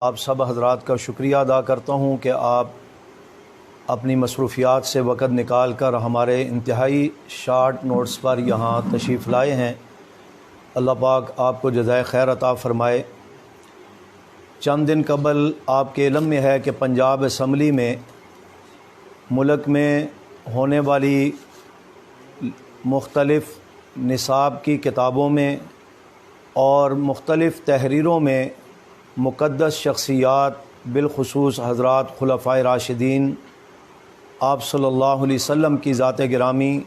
آپ سب حضرات کا شکریہ ادا کرتا ہوں کہ آپ اپنی مصروفیات سے وقت نکال کر ہمارے انتہائی شارٹ نوٹس پر یہاں تشریف لائے ہیں۔ اللہ پاک آپ کو جزائے خیر عطا فرمائے۔ چند دن قبل آپ کے علم میں ہے کہ پنجاب اسمبلی میں ملک میں ہونے والی مختلف نصاب کی کتابوں میں اور مختلف تحریروں میں مقدس شخصیات بالخصوص حضرات خلفائے راشدین آپ صلی اللہ علیہ وسلم کی ذات گرامی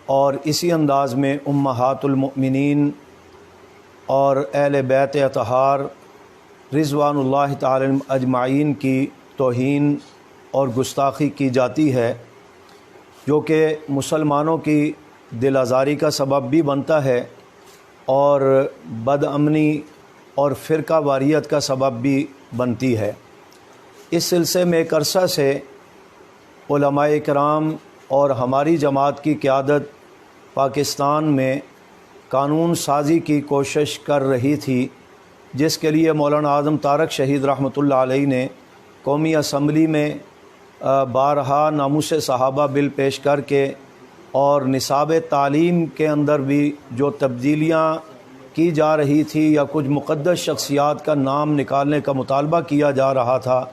اور اسی انداز میں امہات المؤمنین اور اہل بیت اطہار رضوان اللہ تعالی اجمعین کی توہین اور گستاخی کی جاتی ہے، جو کہ مسلمانوں کی دل آزاری کا سبب بھی بنتا ہے اور بد امنی اور فرقہ واریت کا سبب بھی بنتی ہے۔ اس سلسلے میں ایک عرصہ سے علماء کرام اور ہماری جماعت کی قیادت پاکستان میں قانون سازی کی کوشش کر رہی تھی، جس کے لیے مولانا اعظم طارق شہید رحمۃ اللہ علیہ نے قومی اسمبلی میں بارہا ناموس صحابہ بل پیش کر کے اور نصاب تعلیم کے اندر بھی جو تبدیلیاں کی جا رہی تھی یا کچھ مقدس شخصیات کا نام نکالنے کا مطالبہ کیا جا رہا تھا،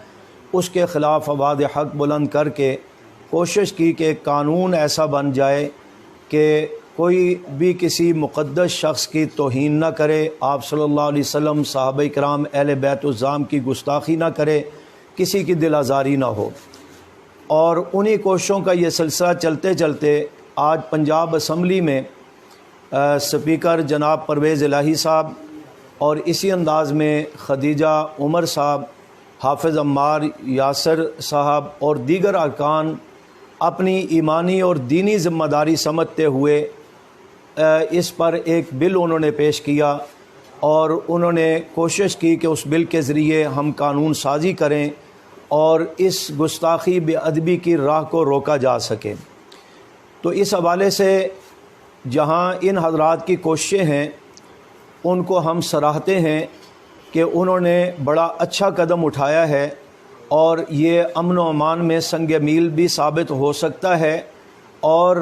اس کے خلاف آواز حق بلند کر کے کوشش کی کہ ایک قانون ایسا بن جائے کہ کوئی بھی کسی مقدس شخص کی توہین نہ کرے، آپ صلی اللہ علیہ وسلم، صحابہ کرام، اہل بیت الزام کی گستاخی نہ کرے، کسی کی دل آزاری نہ ہو۔ اور انہی کوششوں کا یہ سلسلہ چلتے چلتے آج پنجاب اسمبلی میں سپیکر جناب پرویز الہی صاحب اور اسی انداز میں خدیجہ عمر صاحب، حافظ عمار یاسر صاحب اور دیگر ارکان اپنی ایمانی اور دینی ذمہ داری سمجھتے ہوئے اس پر ایک بل انہوں نے پیش کیا اور انہوں نے کوشش کی کہ اس بل کے ذریعے ہم قانون سازی کریں اور اس گستاخی بے ادبی کی راہ کو روکا جا سکے۔ تو اس حوالے سے جہاں ان حضرات کی کوششیں ہیں ان کو ہم سراہتے ہیں کہ انہوں نے بڑا اچھا قدم اٹھایا ہے اور یہ امن و امان میں سنگ میل بھی ثابت ہو سکتا ہے اور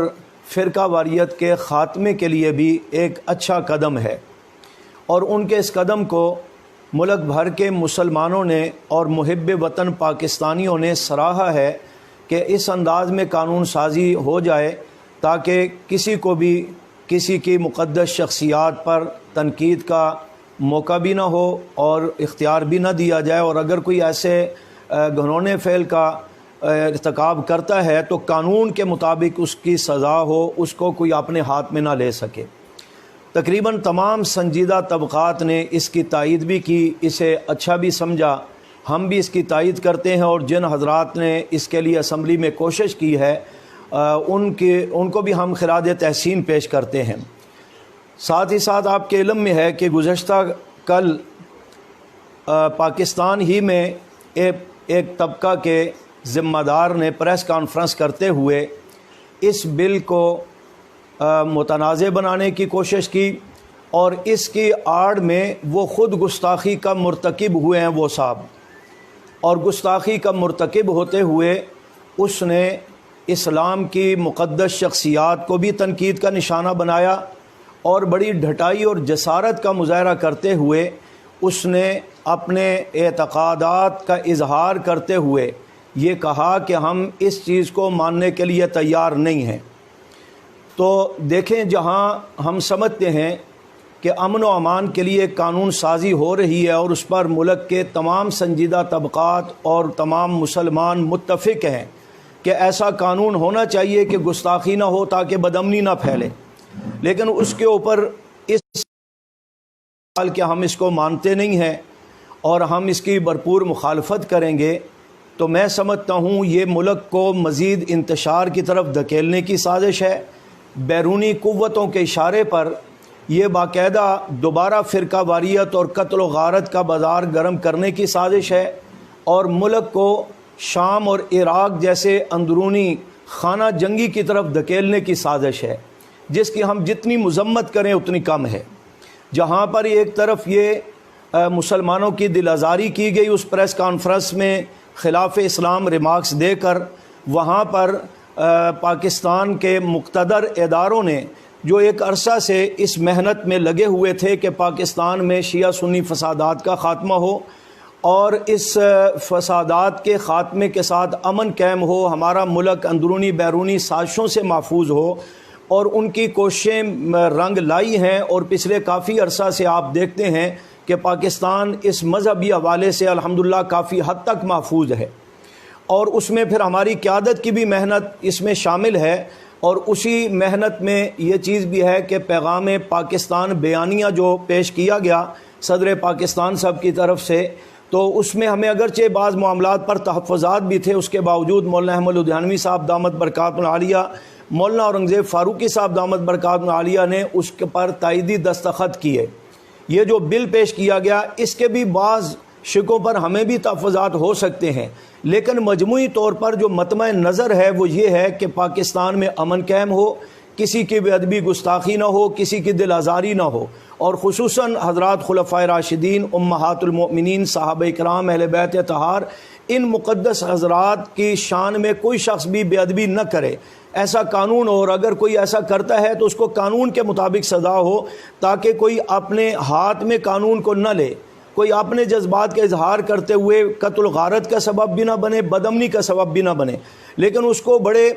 فرقہ واریت کے خاتمے کے لیے بھی ایک اچھا قدم ہے، اور ان کے اس قدم کو ملک بھر کے مسلمانوں نے اور محب وطن پاکستانیوں نے سراہا ہے کہ اس انداز میں قانون سازی ہو جائے تاکہ کسی کو بھی کسی کی مقدس شخصیات پر تنقید کا موقع بھی نہ ہو اور اختیار بھی نہ دیا جائے، اور اگر کوئی ایسے گھنونے فعل کا ارتکاب کرتا ہے تو قانون کے مطابق اس کی سزا ہو، اس کو کوئی اپنے ہاتھ میں نہ لے سکے۔ تقریباً تمام سنجیدہ طبقات نے اس کی تائید بھی کی، اسے اچھا بھی سمجھا، ہم بھی اس کی تائید کرتے ہیں، اور جن حضرات نے اس کے لیے اسمبلی میں کوشش کی ہے ان کو بھی ہم خراج تحسین پیش کرتے ہیں۔ ساتھ ہی ساتھ آپ کے علم میں ہے کہ گزشتہ کل پاکستان ہی میں ایک طبقہ کے ذمہ دار نے پریس کانفرنس کرتے ہوئے اس بل کو متنازع بنانے کی کوشش کی، اور اس کی آڑ میں وہ خود گستاخی کا مرتکب ہوئے ہیں وہ صاحب، اور گستاخی کا مرتکب ہوتے ہوئے اس نے اسلام کی مقدس شخصیات کو بھی تنقید کا نشانہ بنایا، اور بڑی ڈھٹائی اور جسارت کا مظاہرہ کرتے ہوئے اس نے اپنے اعتقادات کا اظہار کرتے ہوئے یہ کہا کہ ہم اس چیز کو ماننے کے لیے تیار نہیں ہیں۔ تو دیکھیں، جہاں ہم سمجھتے ہیں کہ امن و امان کے لیے قانون سازی ہو رہی ہے اور اس پر ملک کے تمام سنجیدہ طبقات اور تمام مسلمان متفق ہیں کہ ایسا قانون ہونا چاہیے کہ گستاخی نہ ہو تاکہ بدامنی نہ پھیلے، لیکن اس کے اوپر اس سوال کہ ہم اس کو مانتے نہیں ہیں اور ہم اس کی بھرپور مخالفت کریں گے، تو میں سمجھتا ہوں یہ ملک کو مزید انتشار کی طرف دھکیلنے کی سازش ہے۔ بیرونی قوتوں کے اشارے پر یہ باقاعدہ دوبارہ فرقہ واریت اور قتل و غارت کا بازار گرم کرنے کی سازش ہے، اور ملک کو شام اور عراق جیسے اندرونی خانہ جنگی کی طرف دھکیلنے کی سازش ہے، جس کی ہم جتنی مذمت کریں اتنی کم ہے۔ جہاں پر ایک طرف یہ مسلمانوں کی دل آزاری کی گئی اس پریس کانفرنس میں خلاف اسلام ریمارکس دے کر، وہاں پر پاکستان کے مقتدر اداروں نے جو ایک عرصہ سے اس محنت میں لگے ہوئے تھے کہ پاکستان میں شیعہ سنی فسادات کا خاتمہ ہو اور اس فسادات کے خاتمے کے ساتھ امن قائم ہو، ہمارا ملک اندرونی بیرونی سازشوں سے محفوظ ہو، اور ان کی کوششیں رنگ لائی ہیں، اور پچھلے کافی عرصہ سے آپ دیکھتے ہیں کہ پاکستان اس مذہبی حوالے سے الحمدللہ کافی حد تک محفوظ ہے، اور اس میں پھر ہماری قیادت کی بھی محنت اس میں شامل ہے، اور اسی محنت میں یہ چیز بھی ہے کہ پیغام پاکستان بیانیہ جو پیش کیا گیا صدر پاکستان صاحب کی طرف سے، تو اس میں ہمیں اگرچہ بعض معاملات پر تحفظات بھی تھے، اس کے باوجود مولانا احمد لدھیانوی صاحب دامت برکاتہ العالیہ، مولانا اورنگزیب فاروقی صاحب دامت برکاتہ العالیہ نے اس کے پر تائیدی دستخط کیے۔ یہ جو بل پیش کیا گیا اس کے بھی بعض شکوں پر ہمیں بھی تحفظات ہو سکتے ہیں، لیکن مجموعی طور پر جو مطمع نظر ہے وہ یہ ہے کہ پاکستان میں امن قائم ہو، کسی کی بے ادبی گستاخی نہ ہو، کسی کی دل آزاری نہ ہو، اور خصوصاً حضرات خلفائے راشدین، امہات المؤمنین، صحابہ کرام، اہل بیت اطہار، ان مقدس حضرات کی شان میں کوئی شخص بھی بے ادبی نہ کرے، ایسا قانون ہو، اور اگر کوئی ایسا کرتا ہے تو اس کو قانون کے مطابق سزا ہو، تاکہ کوئی اپنے ہاتھ میں قانون کو نہ لے، کوئی اپنے جذبات کا اظہار کرتے ہوئے قتل غارت کا سبب بھی نہ بنے، بدامنی کا سبب بھی نہ بنے، لیکن اس کو بڑے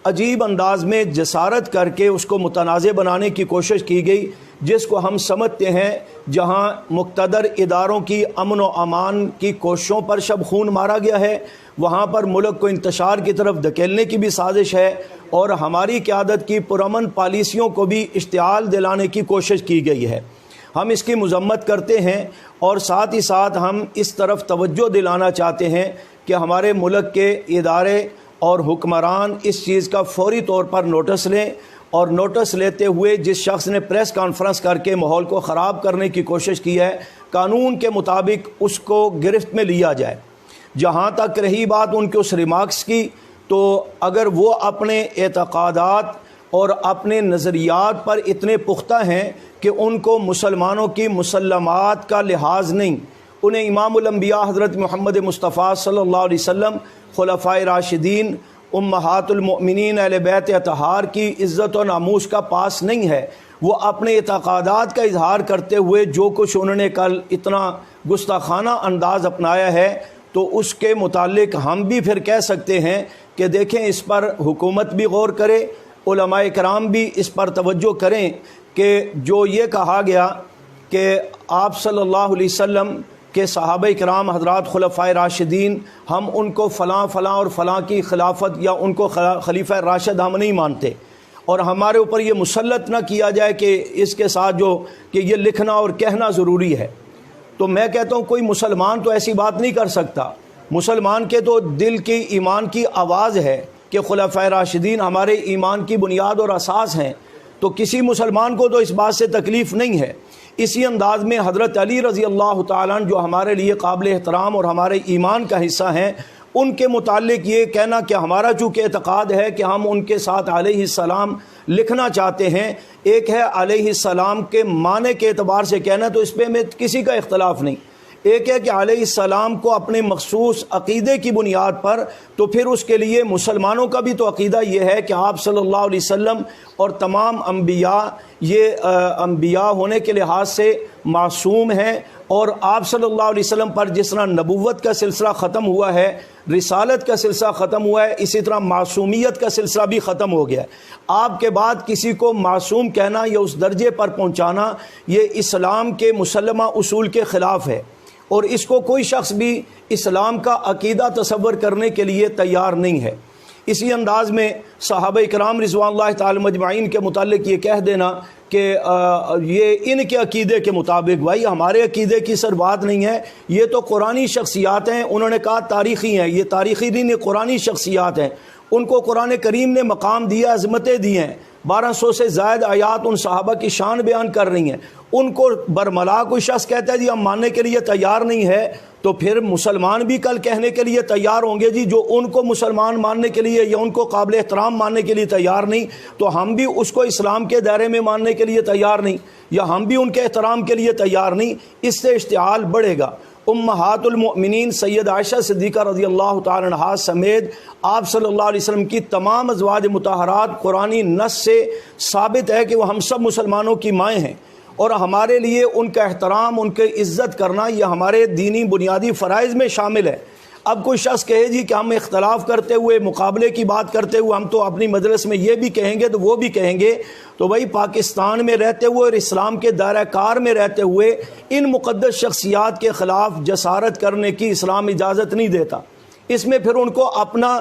عجیب انداز میں جسارت کر کے اس کو متنازع بنانے کی کوشش کی گئی، جس کو ہم سمجھتے ہیں جہاں مقتدر اداروں کی امن و امان کی کوششوں پر شب خون مارا گیا ہے، وہاں پر ملک کو انتشار کی طرف دھکیلنے کی بھی سازش ہے، اور ہماری قیادت کی پرامن پالیسیوں کو بھی اشتعال دلانے کی کوشش کی گئی ہے۔ ہم اس کی مذمت کرتے ہیں، اور ساتھ ہی ساتھ ہم اس طرف توجہ دلانا چاہتے ہیں کہ ہمارے ملک کے ادارے اور حکمران اس چیز کا فوری طور پر نوٹس لیں، اور نوٹس لیتے ہوئے جس شخص نے پریس کانفرنس کر کے ماحول کو خراب کرنے کی کوشش کی ہے، قانون کے مطابق اس کو گرفت میں لیا جائے۔ جہاں تک رہی بات ان کے اس ریمارکس کی، تو اگر وہ اپنے اعتقادات اور اپنے نظریات پر اتنے پختہ ہیں کہ ان کو مسلمانوں کی مسلمات کا لحاظ نہیں، انہیں امام الانبیاء حضرت محمد مصطفیٰ صلی اللہ علیہ وسلم، خلفائے راشدین، امہات المؤمنین، اہل بیت اطہار کی عزت و ناموس کا پاس نہیں ہے، وہ اپنے اعتقادات کا اظہار کرتے ہوئے جو کچھ انہوں نے کل اتنا گستاخانہ انداز اپنایا ہے، تو اس کے متعلق ہم بھی پھر کہہ سکتے ہیں کہ دیکھیں اس پر حکومت بھی غور کرے، علماء کرام بھی اس پر توجہ کریں کہ جو یہ کہا گیا کہ آپ صلی اللہ علیہ وسلم کہ صحابہ کرام حضرات خلفائے راشدین، ہم ان کو فلاں فلاں اور فلاں کی خلافت یا ان کو خلیفہ راشد ہم نہیں مانتے، اور ہمارے اوپر یہ مسلط نہ کیا جائے کہ اس کے ساتھ جو کہ یہ لکھنا اور کہنا ضروری ہے۔ تو میں کہتا ہوں کوئی مسلمان تو ایسی بات نہیں کر سکتا، مسلمان کے تو دل کی ایمان کی آواز ہے کہ خلفائے راشدین ہمارے ایمان کی بنیاد اور اساس ہیں، تو کسی مسلمان کو تو اس بات سے تکلیف نہیں ہے۔ اسی انداز میں حضرت علی رضی اللہ تعالیٰ عنہ جو ہمارے لیے قابل احترام اور ہمارے ایمان کا حصہ ہیں، ان کے متعلق یہ کہنا کہ ہمارا چونکہ اعتقاد ہے کہ ہم ان کے ساتھ علیہ السلام لکھنا چاہتے ہیں، ایک ہے علیہ السلام کے معنی کے اعتبار سے کہنا، تو اس پہ میں کسی کا اختلاف نہیں، ایک ہے کہ علیہ السلام کو اپنے مخصوص عقیدے کی بنیاد پر، تو پھر اس کے لیے مسلمانوں کا بھی تو عقیدہ یہ ہے کہ آپ صلی اللہ علیہ وسلم اور تمام انبیاء یہ انبیاء ہونے کے لحاظ سے معصوم ہیں، اور آپ صلی اللہ علیہ وسلم پر جس طرح نبوت کا سلسلہ ختم ہوا ہے، رسالت کا سلسلہ ختم ہوا ہے، اسی طرح معصومیت کا سلسلہ بھی ختم ہو گیا ہے۔ آپ کے بعد کسی کو معصوم کہنا یا اس درجے پر پہنچانا یہ اسلام کے مسلمہ اصول کے خلاف ہے، اور اس کو کوئی شخص بھی اسلام کا عقیدہ تصور کرنے کے لیے تیار نہیں ہے۔ اسی انداز میں صحابہ کرام رضوان اللہ تعالی مجمعین کے متعلق یہ کہہ دینا کہ یہ ان کے عقیدے کے مطابق، بھائی ہمارے عقیدے کی سر بات نہیں ہے، یہ تو قرآنی شخصیات ہیں، انہوں نے کہا تاریخی ہیں، یہ تاریخی نہیں، یہ قرآنی شخصیات ہیں، ان کو قرآن کریم نے مقام دیا، عظمتیں دی ہیں، 1200 سے زائد آیات ان صحابہ کی شان بیان کر رہی ہیں، ان کو برملا کوئی شخص کہتا ہے جی ہم ماننے کے لیے تیار نہیں ہے، تو پھر مسلمان بھی کل کہنے کے لیے تیار ہوں گے جی جو ان کو مسلمان ماننے کے لیے یا ان کو قابل احترام ماننے کے لیے تیار نہیں، تو ہم بھی اس کو اسلام کے دائرے میں ماننے کے لیے تیار نہیں، یا ہم بھی ان کے احترام کے لیے تیار نہیں۔ اس سے اشتعال بڑھے گا۔ امہات المؤمنین سید عائشہ صدیقہ رضی اللہ تعالی عنہا سمیت آپ صلی اللہ علیہ وسلم کی تمام ازواج مطہرات قرآنی نص سے ثابت ہے کہ وہ ہم سب مسلمانوں کی مائیں ہیں، اور ہمارے لیے ان کا احترام، ان کی عزت کرنا یہ ہمارے دینی بنیادی فرائض میں شامل ہے۔ اب کوئی شخص کہے جی کہ ہم اختلاف کرتے ہوئے، مقابلے کی بات کرتے ہوئے ہم تو اپنی مجلس میں یہ بھی کہیں گے تو وہ بھی کہیں گے، تو بھائی پاکستان میں رہتے ہوئے اور اسلام کے دائرہ کار میں رہتے ہوئے ان مقدس شخصیات کے خلاف جسارت کرنے کی اسلام اجازت نہیں دیتا۔ اس میں پھر ان کو اپنا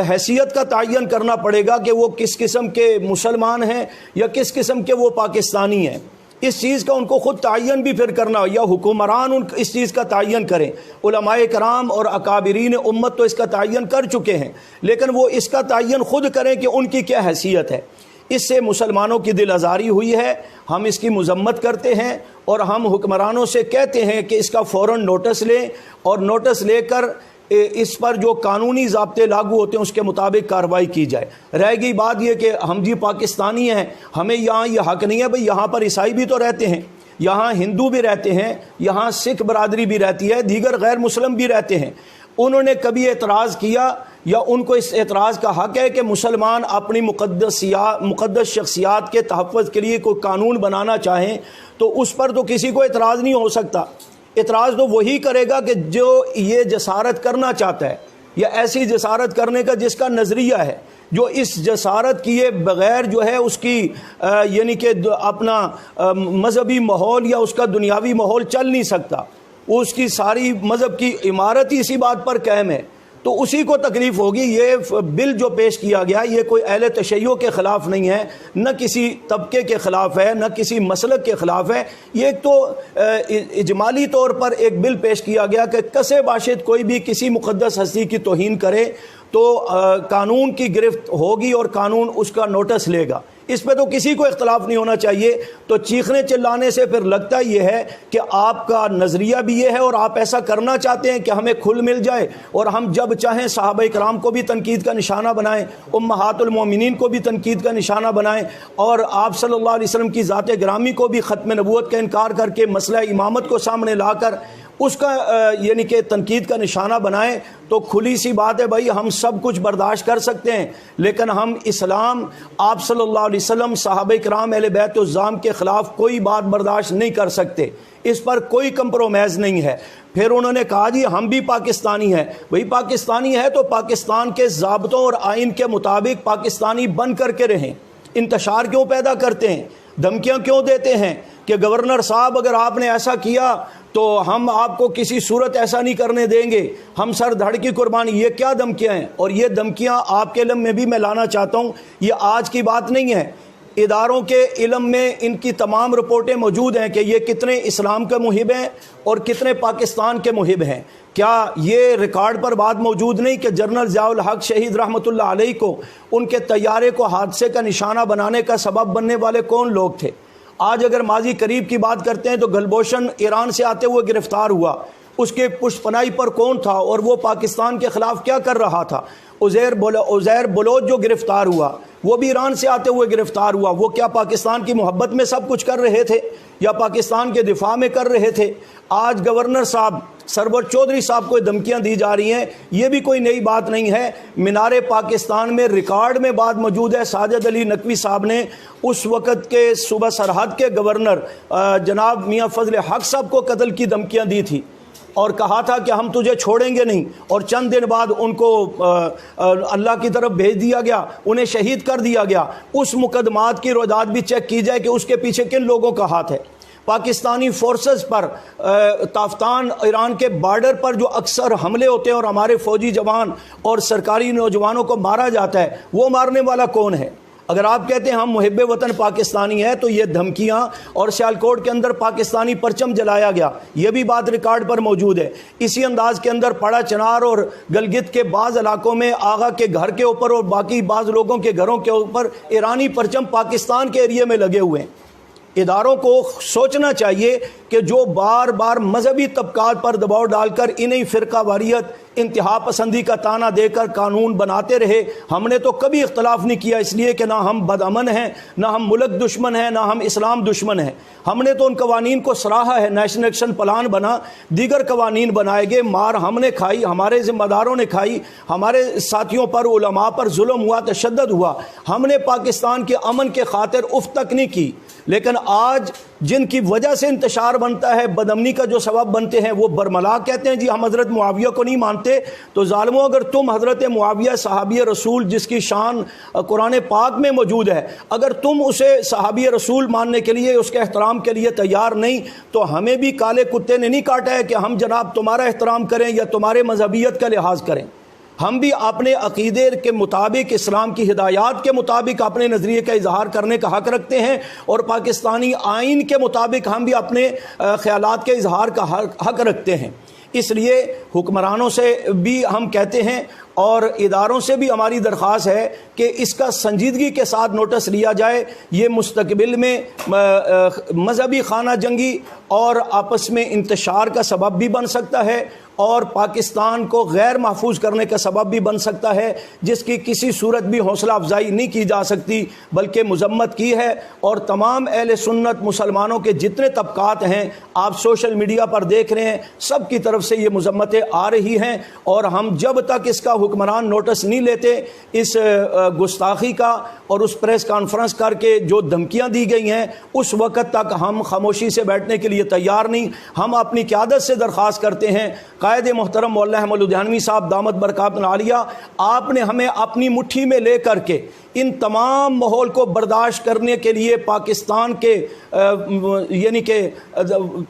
حیثیت کا تعین کرنا پڑے گا کہ وہ کس قسم کے مسلمان ہیں یا کس قسم کے وہ پاکستانی ہیں۔ اس چیز کا ان کو خود تعین بھی پھر کرنا، یا حکمران اس چیز کا تعین کریں۔ علماء کرام اور اکابرین امت تو اس کا تعین کر چکے ہیں، لیکن وہ اس کا تعین خود کریں کہ ان کی کیا حیثیت ہے۔ اس سے مسلمانوں کی دل آزاری ہوئی ہے، ہم اس کی مذمت کرتے ہیں، اور ہم حکمرانوں سے کہتے ہیں کہ اس کا فوراً نوٹس لیں، اور نوٹس لے کر اس پر جو قانونی ضابطے لاگو ہوتے ہیں اس کے مطابق کارروائی کی جائے۔ رہ گئی بات یہ کہ ہم جی پاکستانی ہیں، ہمیں یہاں یہ حق نہیں ہے، بھئی یہاں پر عیسائی بھی تو رہتے ہیں، یہاں ہندو بھی رہتے ہیں، یہاں سکھ برادری بھی رہتی ہے، دیگر غیر مسلم بھی رہتے ہیں۔ انہوں نے کبھی اعتراض کیا یا ان کو اس اعتراض کا حق ہے کہ مسلمان اپنی مقدس شخصیات کے تحفظ کے لیے کوئی قانون بنانا چاہیں تو اس پر تو کسی کو اعتراض نہیں ہو سکتا۔ اعتراض تو وہی کرے گا کہ جو یہ جسارت کرنا چاہتا ہے، یا ایسی جسارت کرنے کا جس کا نظریہ ہے، جو اس جسارت کیے بغیر جو ہے اس کی یعنی کہ اپنا مذہبی ماحول یا اس کا دنیاوی ماحول چل نہیں سکتا، اس کی ساری مذہب کی عمارت ہی اسی بات پر قائم ہے، تو اسی کو تکلیف ہوگی۔ یہ بل جو پیش کیا گیا یہ کوئی اہل تشیع کے خلاف نہیں ہے، نہ کسی طبقے کے خلاف ہے، نہ کسی مسلک کے خلاف ہے۔ یہ ایک تو اجمالی طور پر ایک بل پیش کیا گیا کہ کسے باشد کوئی بھی کسی مقدس ہستی کی توہین کرے تو قانون کی گرفت ہوگی اور قانون اس کا نوٹس لے گا۔ اس پہ تو کسی کو اختلاف نہیں ہونا چاہیے۔ تو چیخنے چلانے سے پھر لگتا یہ ہے کہ آپ کا نظریہ بھی یہ ہے اور آپ ایسا کرنا چاہتے ہیں کہ ہمیں کھل مل جائے اور ہم جب چاہیں صحابہ کرام کو بھی تنقید کا نشانہ بنائیں، امہات المومنین کو بھی تنقید کا نشانہ بنائیں، اور آپ صلی اللہ علیہ وسلم کی ذات گرامی کو بھی ختم نبوت کا انکار کر کے مسئلہ امامت کو سامنے لا کر اس کا یعنی کہ تنقید کا نشانہ بنائیں، تو کھلی سی بات ہے بھائی ہم سب کچھ برداشت کر سکتے ہیں، لیکن ہم اسلام، آپ صلی اللہ علیہ وسلم، صحابہ کرام، اہل بیت الزام کے خلاف کوئی بات برداشت نہیں کر سکتے، اس پر کوئی کمپرومائز نہیں ہے۔ پھر انہوں نے کہا جی ہم بھی پاکستانی ہیں۔ بھئی پاکستانی ہے تو پاکستان کے ضابطوں اور آئین کے مطابق پاکستانی بن کر کے رہیں، انتشار کیوں پیدا کرتے ہیں، دھمکیاں کیوں دیتے ہیں کہ گورنر صاحب اگر آپ نے ایسا کیا تو ہم آپ کو کسی صورت ایسا نہیں کرنے دیں گے، ہم سر دھڑ کی قربانی۔ یہ کیا دھمکیاں ہیں؟ اور یہ دھمکیاں آپ کے علم میں بھی میں لانا چاہتا ہوں، یہ آج کی بات نہیں ہے، اداروں کے علم میں ان کی تمام رپورٹیں موجود ہیں کہ یہ کتنے اسلام کے محب ہیں اور کتنے پاکستان کے محب ہیں۔ کیا یہ ریکارڈ پر بات موجود نہیں کہ جنرل ضیاء الحق شہید رحمۃ اللہ علیہ کو ان کے طیارے کو حادثے کا نشانہ بنانے کا سبب بننے والے کون لوگ تھے؟ آج اگر ماضی قریب کی بات کرتے ہیں تو گلبوشن ایران سے آتے ہوئے گرفتار ہوا، اس کے پشت پناہی پر کون تھا اور وہ پاکستان کے خلاف کیا کر رہا تھا؟ عزیر بلوچ جو گرفتار ہوا وہ بھی ایران سے آتے ہوئے گرفتار ہوا، وہ کیا پاکستان کی محبت میں سب کچھ کر رہے تھے یا پاکستان کے دفاع میں کر رہے تھے؟ آج گورنر صاحب سرور چودھری صاحب کو دھمکیاں دی جا رہی ہیں، یہ بھی کوئی نئی بات نہیں ہے۔ مینار پاکستان میں ریکارڈ میں بات موجود ہے، ساجد علی نقوی صاحب نے اس وقت کے صوبہ سرحد کے گورنر جناب میاں فضل حق صاحب کو قتل کی دھمکیاں دی تھی اور کہا تھا کہ ہم تجھے چھوڑیں گے نہیں، اور چند دن بعد ان کو اللہ کی طرف بھیج دیا گیا، انہیں شہید کر دیا گیا۔ اس مقدمات کی رویداد بھی چیک کی جائے کہ اس کے پیچھے کن لوگوں کا ہاتھ ہے۔ پاکستانی فورسز پر تافتان ایران کے بارڈر پر جو اکثر حملے ہوتے ہیں اور ہمارے فوجی جوان اور سرکاری نوجوانوں کو مارا جاتا ہے، وہ مارنے والا کون ہے؟ اگر آپ کہتے ہیں ہم محب وطن پاکستانی ہیں تو یہ دھمکیاں، اور سیالکوٹ کے اندر پاکستانی پرچم جلایا گیا، یہ بھی بات ریکارڈ پر موجود ہے۔ اسی انداز کے اندر پڑا چنار اور گلگت کے بعض علاقوں میں آغا کے گھر کے اوپر اور باقی بعض لوگوں کے گھروں کے اوپر ایرانی پرچم پاکستان کے ایریے میں لگے ہوئے ہیں۔ اداروں کو سوچنا چاہیے کہ جو بار بار مذہبی طبقات پر دباؤ ڈال کر انہیں فرقہ واریت انتہا پسندی کا تانا دے کر قانون بناتے رہے. ہم نے تو کبھی اختلاف نہیں کیا، اس لیے کہ نہ ہم بدامن ہیں، نہ ہم ملک دشمن ہیں، نہ ہم اسلام دشمن ہیں. ہم نے تو ان قوانین کو سراہا ہے. نیشنل ایکشن پلان بنا، دیگر قوانین بنائے گئے، مار ہم نے کھائی، ہمارے ذمہ داروں نے کھائی، ہمارے ساتھیوں پر علماء پر ظلم ہوا، تشدد ہوا. ہم نے پاکستان کے امن کے خاطر اف تک نہیں کی. لیکن آج جن کی وجہ سے انتشار بنتا ہے، بدامنی کا جو سبب بنتے ہیں، وہ برملا کہتے ہیں جی ہم حضرت معاویہ کو نہیں مانتے. تو ظالموں، اگر تم حضرت معاویہ صحابی رسول جس کی شان قرآن پاک میں موجود ہے، اگر تم اسے صحابی رسول ماننے کے لیے، اس کے احترام کے لیے تیار نہیں، تو ہمیں بھی کالے کتے نے نہیں کاٹا ہے کہ ہم جناب تمہارا احترام کریں یا تمہارے مذہبیت کا لحاظ کریں. ہم بھی اپنے عقیدے کے مطابق، اسلام کی ہدایات کے مطابق اپنے نظریے کا اظہار کرنے کا حق رکھتے ہیں، اور پاکستانی آئین کے مطابق ہم بھی اپنے خیالات کے اظہار کا حق رکھتے ہیں. اس لیے حکمرانوں سے بھی ہم کہتے ہیں اور اداروں سے بھی ہماری درخواست ہے کہ اس کا سنجیدگی کے ساتھ نوٹس لیا جائے. یہ مستقبل میں مذہبی خانہ جنگی اور آپس میں انتشار کا سبب بھی بن سکتا ہے، اور پاکستان کو غیر محفوظ کرنے کا سبب بھی بن سکتا ہے، جس کی کسی صورت بھی حوصلہ افزائی نہیں کی جا سکتی، بلکہ مذمت کی ہے. اور تمام اہل سنت مسلمانوں کے جتنے طبقات ہیں، آپ سوشل میڈیا پر دیکھ رہے ہیں، سب کی طرف سے یہ مذمتیں آ رہی ہیں. اور ہم جب تک اس کا حکمران نوٹس نہیں لیتے، اس گستاخی کا اور اس پریس کانفرنس کر کے جو دھمکیاں دی گئی ہیں، اس وقت تک ہم خاموشی سے بیٹھنے کے لیے تیار نہیں. ہم اپنی قیادت سے درخواست کرتے ہیں، قائد محترم مولانا احمد لدھیانوی صاحب دامت برکاتہ العالیہ، آپ نے ہمیں اپنی مٹھی میں لے کر کے ان تمام ماحول کو برداشت کرنے کے لیے پاکستان کے یعنی کہ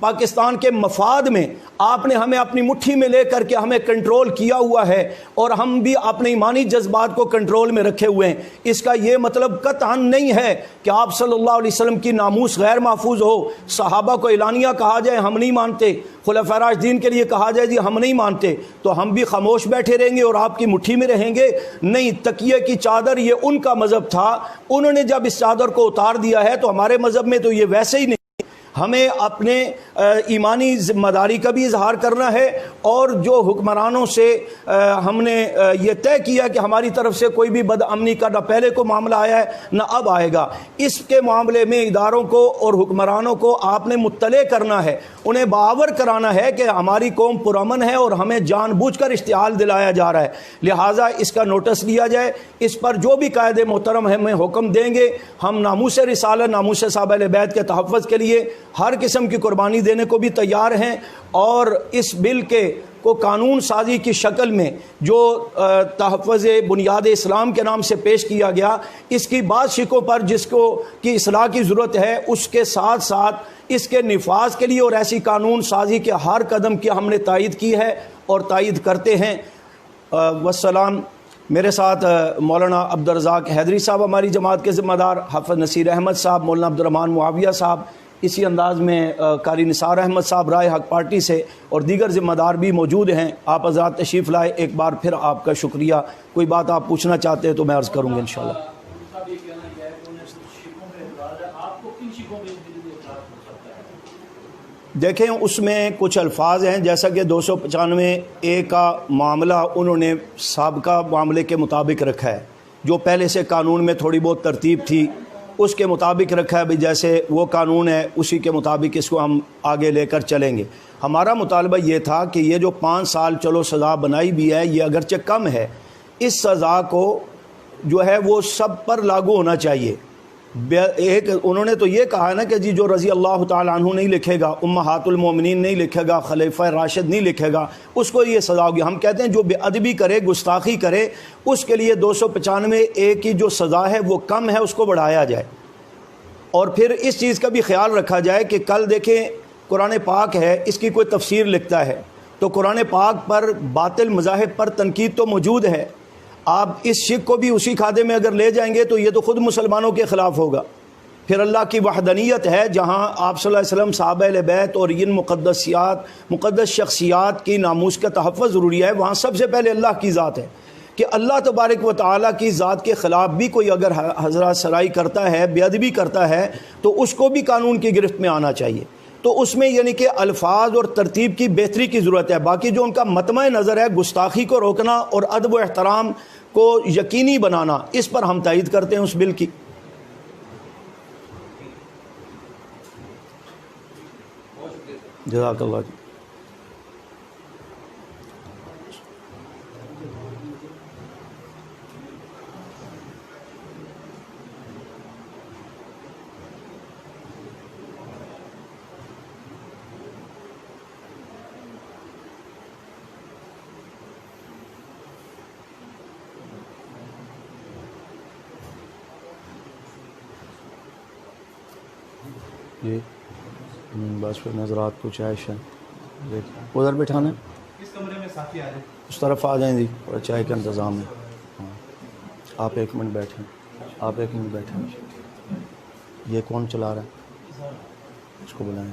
پاکستان کے مفاد میں آپ نے ہمیں اپنی مٹھی میں لے کر کے ہمیں کنٹرول کیا ہوا ہے، اور ہم بھی اپنے ایمانی جذبات کو کنٹرول میں رکھے ہوئے ہیں. اس کا یہ مطلب قطعاً نہیں ہے کہ آپ صلی اللہ علیہ وسلم کی ناموس غیر محفوظ ہو. صحابہ کو اعلانیہ کہا جائے ہم نہیں مانتے، خلفائے راشدین کے لیے کہا جائے جی ہم نہیں مانتے، تو ہم بھی خاموش بیٹھے رہیں گے اور آپ کی مٹھی میں رہیں گے؟ نہیں. تکیے کی چادر یہ ان کا مذہب تھا، انہوں نے جب اس چادر کو اتار دیا ہے تو ہمارے مذہب میں تو یہ ویسے ہی نہیں. ہمیں اپنے ایمانی ذمہ داری کا بھی اظہار کرنا ہے، اور جو حکمرانوں سے ہم نے یہ طے کیا کہ ہماری طرف سے کوئی بھی بد امنی کا نہ پہلے کو معاملہ آیا ہے نہ اب آئے گا، اس کے معاملے میں اداروں کو اور حکمرانوں کو آپ نے مطلع کرنا ہے، انہیں باور کرانا ہے کہ ہماری قوم پرامن ہے اور ہمیں جان بوجھ کر اشتعال دلایا جا رہا ہے. لہٰذا اس کا نوٹس لیا جائے. اس پر جو بھی قائد محترم ہمیں حکم دیں گے، ہم ناموس رسالت، ناموس صحابہ اہل بیت کے تحفظ کے لیے ہر قسم کی قربانی دینے کو بھی تیار ہیں. اور اس بل کے کو قانون سازی کی شکل میں جو تحفظ بنیاد اسلام کے نام سے پیش کیا گیا، اس کی بعض شکوں پر جس کو کی اصلاح کی ضرورت ہے، اس کے ساتھ ساتھ اس کے نفاذ کے لیے اور ایسی قانون سازی کے ہر قدم کی ہم نے تائید کی ہے اور تائید کرتے ہیں. والسلام. میرے ساتھ مولانا عبدالرزاق حیدری صاحب ہماری جماعت کے ذمہ دار، حافظ نصیر احمد صاحب، مولانا عبدالرحمن معاویہ صاحب، اسی انداز میں قاری نثار احمد صاحب رائے حق پارٹی سے، اور دیگر ذمہ دار بھی موجود ہیں. آپ حضرات تشریف لائے. ایک بار پھر آپ کا شکریہ. کوئی بات آپ پوچھنا چاہتے ہیں تو میں عرض کروں گا انشاءاللہ. دیکھیں اس میں کچھ الفاظ ہیں، جیسا کہ 295A کا معاملہ انہوں نے سابقہ معاملے کے مطابق رکھا ہے، جو پہلے سے قانون میں تھوڑی بہت ترتیب تھی اس کے مطابق رکھا ہے. بھی جیسے وہ قانون ہے اسی کے مطابق اس کو ہم آگے لے کر چلیں گے. ہمارا مطالبہ یہ تھا کہ یہ جو 5 سال چلو سزا بنائی بھی ہے، یہ اگرچہ کم ہے، اس سزا کو جو ہے وہ سب پر لاگو ہونا چاہیے. ایک انہوں نے تو یہ کہا ہے نا کہ جی جو رضی اللہ تعالیٰ عنہ نہیں لکھے گا، امہات المومنین نہیں لکھے گا، خلیفہ راشد نہیں لکھے گا، اس کو یہ سزا ہوگی. ہم کہتے ہیں جو بے ادبی کرے، گستاخی کرے، اس کے لیے 295A کی جو سزا ہے وہ کم ہے، اس کو بڑھایا جائے. اور پھر اس چیز کا بھی خیال رکھا جائے کہ کل دیکھیں قرآن پاک ہے، اس کی کوئی تفسیر لکھتا ہے تو قرآن پاک پر باطل مذاہب پر تنقید تو موجود ہے. آپ اس شک کو بھی اسی کھادے میں اگر لے جائیں گے تو یہ تو خود مسلمانوں کے خلاف ہوگا. پھر اللہ کی وحدانیت ہے، جہاں آپ صلی اللہ علیہ وسلم، صحابہ اہل بیت اور ان مقدس شخصیات کی ناموس کا تحفظ ضروری ہے، وہاں سب سے پہلے اللہ کی ذات ہے. کہ اللہ تبارک و تعالیٰ کی ذات کے خلاف بھی کوئی اگر حضرات سرائی کرتا ہے، بے ادبی کرتا ہے، تو اس کو بھی قانون کی گرفت میں آنا چاہیے۔ تو اس میں یعنی کہ الفاظ اور ترتیب کی بہتری کی ضرورت ہے۔ باقی جو ان کا مطمع نظر ہے گستاخی کو روکنا اور ادب و احترام کو یقینی بنانا، اس پر ہم تائید کرتے ہیں اس بل کی۔ جزاک اللہ۔ جی بس پھر نظرات کچھ عائشہ ادھر بٹھانا ہے، اس کمرے میں ساتھی آ جائیں، اس طرف آ جائیں جی، اور چائے کا انتظام ہے۔ ہاں آپ ایک منٹ بیٹھیں، آپ ایک منٹ بیٹھیں۔ یہ کون چلا رہا ہے؟ اس کو بلائیں۔